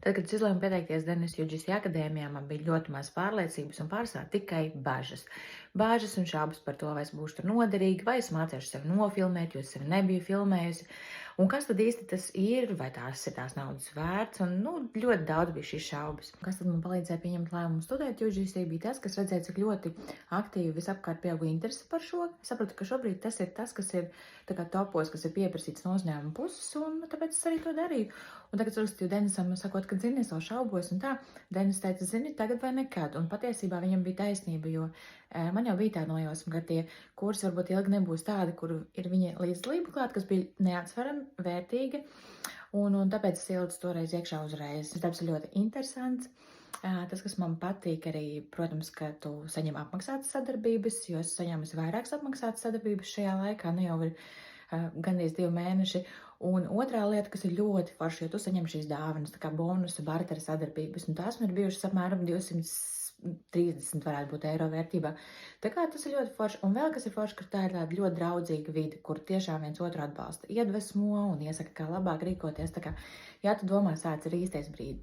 Tad, kad es izlēmu pieteikties Denis UGC akadēmijā, man bija ļoti maz pārliecības un pārsvarā tikai bažas. Bažas un šaubas par to, vai es būšu tur noderīga, vai es mācīšu sevi nofilmēt, jo es sevi nebiju filmējusi. Un kas tad īsti tas ir, vai tās ir tās naudas vērts, un ļoti daudz bija šīs šaubas. Kas tad man palīdzēja pieņemt lēmumu studēt UGC, bija tas, kas redzēja, cik ļoti aktīvi visapkārt pieauga interese par šo. Sapratu, ka šobrīd tas ir tas, kas ir tā kā topos, kas ir pieprasīts no uzņēmuma puses, un tāpēc es arī to darīju. Un tagad es uzrakstīju Denisam, sakot, ka zini, es vēl šaubos, un tā. Denis teica, zini, tagad vai nekad, un patiesībā viņam bija taisnība, jo man jau bija tā nojosma, ka tie kursi varbūt ilgi nebūs tādi, kur ir viņa līdzdalība klāt, kas bija neatsverami vērtīga, un tāpēc es ielicu toreiz iekšā uzreiz. Šis darbs ir ļoti interesants. Tas, kas man patīk arī, protams, ka tu saņem apmaksātas sadarbības, jo es saņēmu vairākas apmaksātas sadarbības šajā laikā, jau ir gandrīz 2 mēneši. Un otrā lieta, kas ir ļoti forša, jo tu saņem šīs dāvanas, tā kā bonusa, bartera sadarbības, un tās man ir bijušas apmēram 230 varētu būt eiro vērtībā. Tā kā tas ir ļoti forši. Un vēl kas ir forši, ka tā ir tāda ļoti draudzīga vide, kur tiešām viens otru atbalsta, iedvesmo un iesaka, kā labāk rīkoties. Tā kā, ja tu domā, sāc ir īstais brīdis.